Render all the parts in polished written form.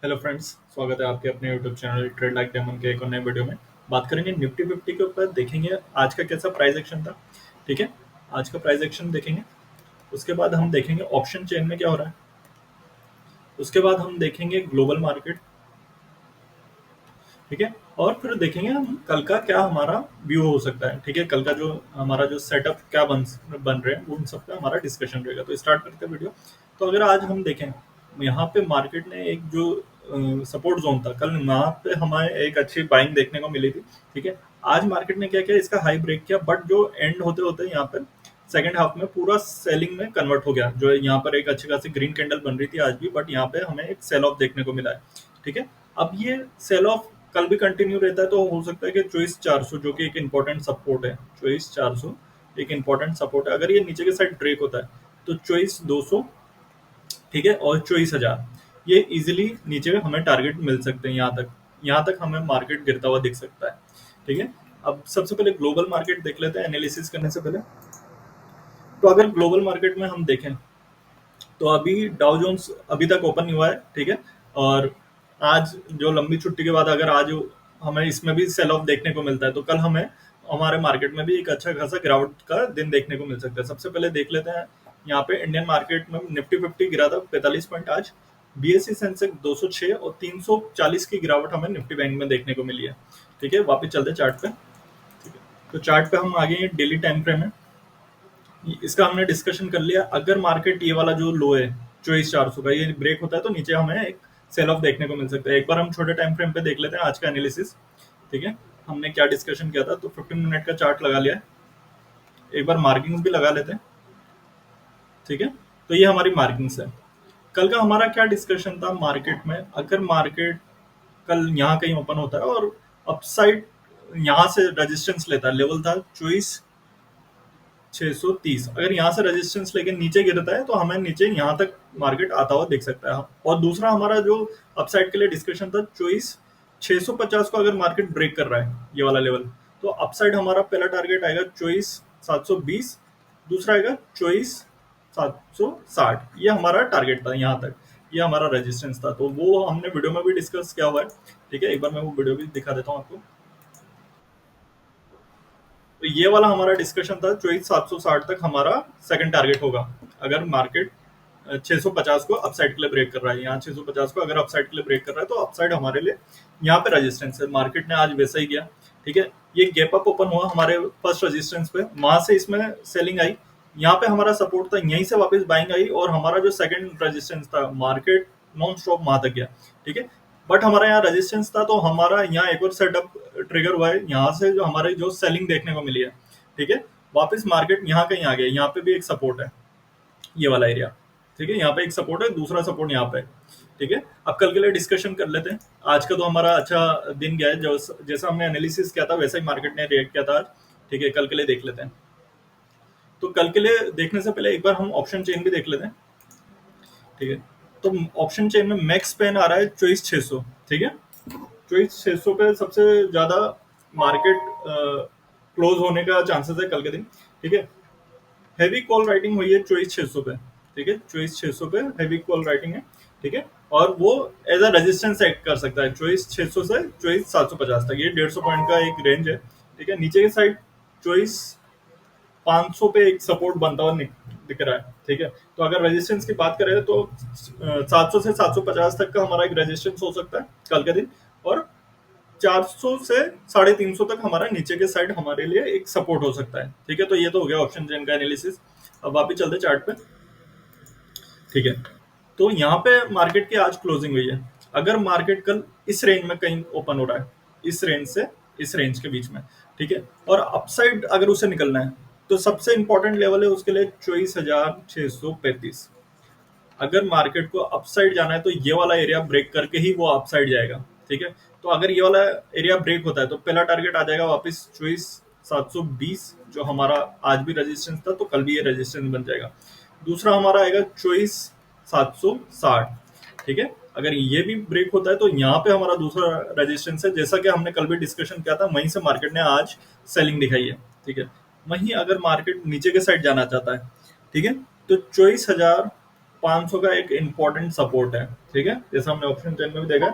Hello friends, स्वागत है आपके अपने YouTube channel trade like diamond के एक और नए वीडियो में। बात करेंगे निफ्टी फिफ्टी के ऊपर, देखेंगे आज का कैसा प्राइस एक्शन था। ठीक है, आज का प्राइस एक्शन देखेंगे। उसके बाद हम देखेंगे ऑप्शन चेन में क्या हो रहा है। उसके बाद हम देखेंगे ग्लोबल मार्केट। ठीक है, और फिर देखेंगे हम कल का क्या हमारा व्यू हो सकता है। ठीक है, कल का जो हमारा जो सेटअप क्या बन बन रहे हैं उन सब का हमारा डिस्कशन रहेगा। तो स्टार्ट करते हैं वीडियो। तो अगर आज हम देखें, यहाँ पे मार्केट ने एक जो सपोर्ट जोन था, कल वहाँ पे हमें एक अच्छी बाइंग देखने को मिली थी। ठीक है, आज मार्केट ने क्या किया, इसका हाई ब्रेक किया, बट जो एंड होते होते यहाँ पर सेकंड हाफ में पूरा सेलिंग में कन्वर्ट हो गया। जो यहाँ पर एक अच्छी खासी ग्रीन कैंडल बन रही थी आज भी, बट यहाँ पे हमें एक सेल ऑफ देखने को मिला है। ठीक है, अब ये सेल ऑफ कल भी कंटिन्यू रहता है तो हो सकता है कि 24,400 जो कि एक इम्पोर्टेंट सपोर्ट है, 24,400 एक इम्पोर्टेंट सपोर्ट है। अगर ये नीचे के साइड ब्रेक होता है तो 24,200, ठीक है, और 24,000 ये इजीली नीचे हमें टारगेट मिल सकते हैं। यहाँ तक हमें मार्केट गिरता हुआ दिख सकता है। ठीक है, अब सबसे पहले ग्लोबल मार्केट देख लेते हैं एनालिसिस करने से पहले। तो अगर ग्लोबल मार्केट में हम देखें तो अभी डाउ जोन्स अभी तक ओपन नहीं हुआ है। ठीक है, और आज जो लंबी छुट्टी के बाद अगर आज हमें इसमें भी सेल ऑफ देखने को मिलता है तो कल हमें हमारे मार्केट में भी एक अच्छा खासा गिरावट का दिन देखने को मिल सकता है। सबसे पहले देख लेते हैं यहाँ पे इंडियन मार्केट में निफ्टी फिफ्टी गिरा था 45 पॉइंट आज। बीएससी सेंसेक्स 206 और 340 की गिरावट हमें निफ्टी बैंक में देखने को मिली है। ठीक है, वापस चलते चार्ट पे। ठीक है, तो चार्ट पे हम आगे डेली टाइम फ्रेम है, इसका हमने डिस्कशन कर लिया। अगर मार्केट ये वाला जो लो है 24,400 का ये ब्रेक होता है तो नीचे हमें एक सेल ऑफ देखने को मिल सकता है। एक बार हम छोटे टाइम फ्रेम पे देख लेते हैं आज का एनालिसिस। ठीक है, हमने क्या डिस्कशन किया था, तो 15 मिनट का चार्ट लगा लिया है। एक बार मार्किंग्स भी लगा लेते हैं। ठीक है, तो ये हमारी मार्किंग्स है। कल का हमारा क्या डिस्कशन था मार्केट में, अगर मार्केट कल यहाँ कहीं ओपन होता है और अपसाइड यहाँ से रेजिस्टेंस लेता है, लेवल था 24,630, अगर यहाँ से रेजिस्टेंस लेके नीचे गिरता है तो हमें नीचे यहाँ तक मार्केट आता हुआ दिख सकता है। और दूसरा हमारा जो अपसाइड के लिए डिस्कशन था 24,650 को अगर मार्केट ब्रेक कर रहा है ये वाला लेवल, तो अपसाइड हमारा पहला टारगेट आएगा 24,720, दूसरा आएगा 24,760। ये हमारा टारगेट था यहाँ तक, ये हमारा रेजिस्टेंस था। तो वो हमने वीडियो में भी डिस्कस किया हुआ है। ठीक है, एक बार मैं वो वीडियो भी दिखा देता हूँ आपको। तो ये वाला हमारा डिस्कशन था 24,760 तक हमारा सेकंड टारगेट होगा अगर मार्केट 650 को अपसाइड के लिए ब्रेक कर रहा है। यहाँ 650 को अगर अपसाइड के लिए ब्रेक कर रहा है तो अपसाइड हमारे लिए यहाँ पे रेजिस्टेंस है। मार्केट ने आज वैसा ही किया। ठीक है, ये गैप अप ओपन हुआ हमारे फर्स्ट रेजिस्टेंस पे, वहां से इसमें सेलिंग आई। यहाँ पे हमारा सपोर्ट था, यहीं से वापस बाइंग आई और हमारा जो सेकंड रेजिस्टेंस था मार्केट नॉन स्टॉप वहां तक गया। ठीक है, बट हमारा यहाँ रेजिस्टेंस था तो हमारा यहाँ एक और सेटअप ट्रिगर हुआ है, यहाँ से जो हमारे जो सेलिंग देखने को मिली है। ठीक है, वापस मार्केट यहाँ कहीं आ गया, यहाँ पे भी एक सपोर्ट है ये वाला एरिया। ठीक है, यहाँ पे एक सपोर्ट है, दूसरा सपोर्ट यहाँ पे। ठीक है, अब कल के लिए डिस्कशन कर लेते हैं। आज का तो हमारा अच्छा दिन गया है, जो जैसा हमने एनालिसिस किया था वैसा ही मार्केट ने रिएक्ट किया था आज। ठीक है, कल के लिए देख लेते हैं। तो कल के लिए देखने से पहले एक बार हम ऑप्शन चेन भी देख लेते हैं। ठीक है, तो ऑप्शन चेन में मैक्स पेन आ रहा है 24,600। ठीक है, 24,600 पे सबसे ज्यादा मार्केट क्लोज होने का चांसेस है कल के दिन। ठीक है, हैवी कॉल राइटिंग हुई है 24,600 पे। ठीक है, 24,600 पे हैवी कॉल राइटिंग है। ठीक है, और वो एज अ रेजिस्टेंस एक्ट कर सकता है 24,600 से 24,750 तक, ये 150 पॉइंट का एक रेंज है। ठीक है, नीचे की साइड 24,500 पे एक सपोर्ट बनता हुआ दिख रहा है। ठीक है, तो अगर रेजिस्टेंस की बात करें तो 700 से 750 तक का हमारा एक रेजिस्टेंस हो सकता है कल के दिन, और 400 से 350 तक हमारा नीचे के साइड हमारे लिए एक सपोर्ट हो सकता है। ठीक है, तो ये तो हो गया ऑप्शन चेन का एनालिसिस। अब वापिस चलते चार्ट पे। ठीक है, तो यहाँ पे मार्केट की आज क्लोजिंग हुई है। अगर मार्केट कल इस रेंज में कहीं ओपन हो रहा है, इस रेंज से इस रेंज के बीच में, ठीक है, और अपसाइड अगर उसे निकलना है तो सबसे इंपॉर्टेंट लेवल है उसके लिए 24,635। अगर मार्केट को अपसाइड जाना है तो ये वाला एरिया ब्रेक करके ही वो अपसाइड जाएगा। ठीक है, तो अगर ये वाला एरिया ब्रेक होता है तो पहला टारगेट आ जाएगा वापस 24,720, जो हमारा आज भी रेजिस्टेंस था तो कल भी ये रेजिस्टेंस बन जाएगा। दूसरा हमारा आएगा 24,760। ठीक है, अगर ये भी ब्रेक होता है तो यहाँ पे हमारा दूसरा रेजिस्टेंस है, जैसा कि हमने कल भी डिस्कशन किया था, वहीं से मार्केट ने आज सेलिंग दिखाई है। ठीक है, वहीं अगर मार्केट नीचे के साइड जाना चाहता है, ठीक है, तो 24,000 24,500 का एक इम्पोर्टेंट सपोर्ट है, ठीक है, जैसा हमने ऑप्शन 10 में भी देखा।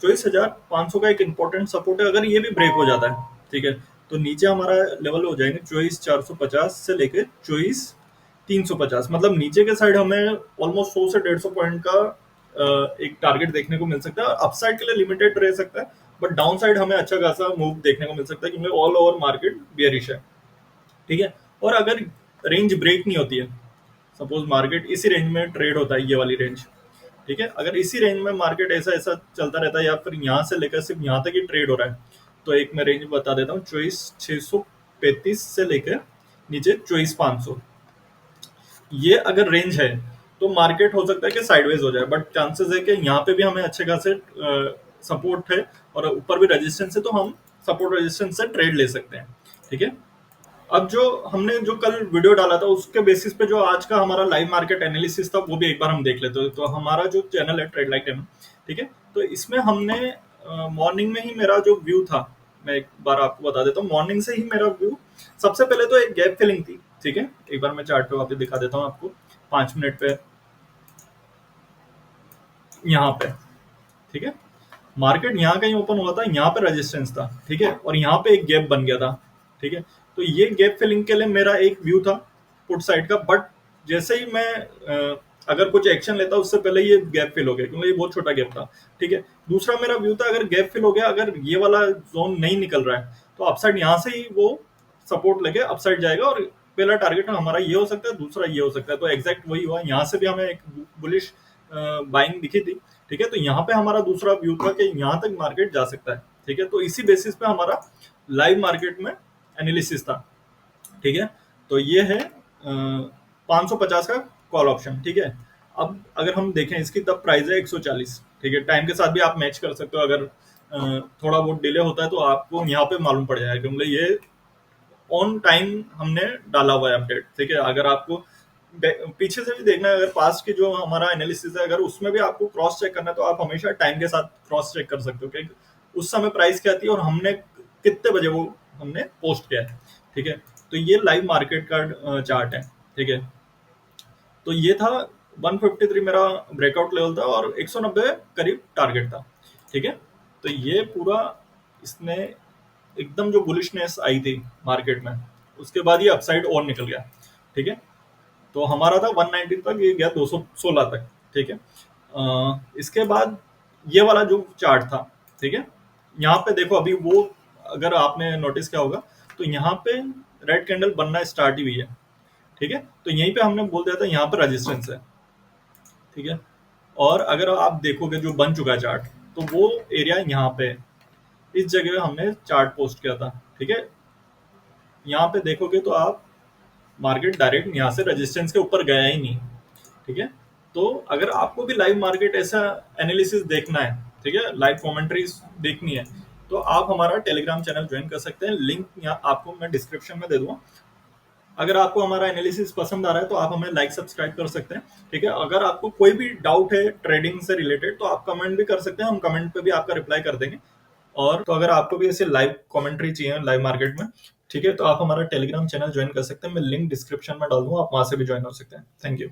24,500 का एक इम्पोर्टेंट सपोर्ट है, अगर ये भी ब्रेक हो जाता है, ठीक है, तो नीचे हमारा लेवल हो जाएंगे 24,450 से लेके 24,350। मतलब नीचे के साइड हमें ऑलमोस्ट 100 से 150 पॉइंट का एक टारगेट देखने को मिल सकता है, और अपसाइड के लिए लिमिटेड रह सकता है, बट डाउन साइड हमें अच्छा खासा मूव देखने को मिल सकता है, क्योंकि ऑल ओवर मार्केट बियरिश है, ठीक है। और अगर रेंज ब्रेक नहीं होती है, सपोज मार्केट इसी रेंज में ट्रेड होता है, ये वाली रेंज, ठीक है, अगर इसी रेंज में मार्केट ऐसा ऐसा चलता रहता है, या फिर यहाँ से लेकर सिर्फ यहाँ तक ही ट्रेड हो रहा है, तो एक मैं रेंज बता देता हूँ, 24,635 से लेकर नीचे 24,500, ये अगर रेंज है, तो मार्केट हो सकता है कि साइडवेज हो जाए, बट चांसेस है कि यहाँ पे भी हमें अच्छे खासे सपोर्ट है, और ऊपर भी रेजिस्टेंस है, तो हम सपोर्ट रेजिस्टेंस से ट्रेड ले सकते हैं, ठीक है। अब जो हमने जो कल वीडियो डाला था, उसके बेसिस पे जो आज का हमारा लाइव मार्केट एनालिसिस था, वो भी एक बार हम देख लेते हैं। तो हमारा जो चैनल है ट्रेड लाइक टेन, ठीक है, तो इसमें हमने मॉर्निंग में ही मेरा जो व्यू था, मैं एक बार आपको बता देता हूँ, मॉर्निंग से ही मेरा व्यू, सबसे पहले तो एक गैप फिलिंग थी, ठीक है, एक बार मैं चार्ट पे वापस दिखा देता हूँ आपको, 5 मिनट पे, यहाँ पे, ठीक है, मार्केट यहाँ कहीं ओपन हुआ था, यहाँ पे रेजिस्टेंस था, ठीक है, और यहाँ पे एक गैप बन गया था, ठीक है, तो ये गैप फिलिंग के लिए मेरा एक व्यू था पुट साइड का, बट जैसे ही मैं अगर कुछ एक्शन लेता उससे पहले ये गैप फिल हो गया, क्योंकि ये बहुत छोटा गैप था, ठीक है। दूसरा मेरा व्यू था, अगर गैप फिल हो गया, अगर ये वाला जोन नहीं निकल रहा है, तो अपसाइड यहाँ से ही वो सपोर्ट लेके अपसाइड जाएगा, और पहला टारगेट हमारा ये हो सकता है, दूसरा ये हो सकता है, तो एग्जैक्ट वही हुआ, यहाँ से भी हमें एक बुलिश बाइंग दिखी थी, ठीक है, तो यहाँ पे हमारा दूसरा व्यू था कि यहाँ तक मार्केट जा सकता है, ठीक है, तो इसी बेसिस पे हमारा लाइव मार्केट में एनालिसिस था, ठीक है। तो ये है 550 का कॉल ऑप्शन, ठीक है। अब अगर हम देखें, इसकी तब प्राइस है 140, ठीक है, टाइम के साथ भी आप मैच कर सकते हो, अगर थोड़ा बहुत डिले होता है तो आपको यहाँ पे मालूम पड़ जाएगा, क्योंकि ये ऑन टाइम हमने डाला हुआ है अपडेट, ठीक है। अगर आपको पीछे से भी देखना है, अगर पास्ट की जो हमारा एनालिसिस है, अगर उसमें भी आपको क्रॉस चेक करना है, तो आप हमेशा टाइम के साथ क्रॉस चेक कर सकते हो कि उस समय प्राइस क्या थी और हमने कितने बजे वो हमने पोस्ट किया है, ठीक है। तो ये लाइव मार्केट का चार्ट है, ठीक है। तो ये था 153 मेरा ब्रेकआउट लेवल था, और 190 करीब टारगेट था, ठीक है। तो ये पूरा इसने एकदम जो बुलिशनेस आई थी मार्केट में, उसके बाद ये अपसाइड और निकल गया, ठीक है। तो हमारा था 190 तक, ये गया 216 तक, ठीक है। इसके बाद ये वाला जो चार्ट था, ठीक है, यहाँ पे देखो, अभी वो अगर आपने नोटिस किया होगा, तो यहाँ पे रेड कैंडल बनना स्टार्ट ही हुई है, ठीक है। तो यहीं पे हमने बोल दिया था यहाँ पे रेजिस्टेंस है, ठीक है। और अगर आप देखोगे जो बन चुका है चार्ट, तो वो एरिया यहाँ पे है, इस जगह हमने चार्ट पोस्ट किया था, ठीक है। यहाँ पे देखोगे तो आप, मार्केट डायरेक्ट यहाँ से रेजिस्टेंस के ऊपर गया ही नहीं, ठीक है। तो अगर आपको भी लाइव मार्केट ऐसा एनालिसिस देखना है, ठीक है, लाइव कमेंट्रीज देखनी है, तो आप हमारा टेलीग्राम चैनल ज्वाइन कर सकते हैं, लिंक यहाँ आपको मैं डिस्क्रिप्शन में दे दूंगा। अगर आपको हमारा एनालिसिस पसंद आ रहा है, तो आप हमें लाइक सब्सक्राइब कर सकते हैं, ठीक है। अगर आपको कोई भी डाउट है ट्रेडिंग से रिलेटेड, तो आप कमेंट भी कर सकते हैं, हम कमेंट पे भी आपका रिप्लाई कर देंगे। और तो अगर आपको भी ऐसे लाइव कमेंट्री चाहिए लाइव मार्केट में, ठीक है, तो आप हमारा टेलीग्राम चैनल ज्वाइन कर सकते हैं, मैं लिंक डिस्क्रिप्शन में डाल दूंगा, आप वहां से भी ज्वाइन हो सकते हैं। Thank you.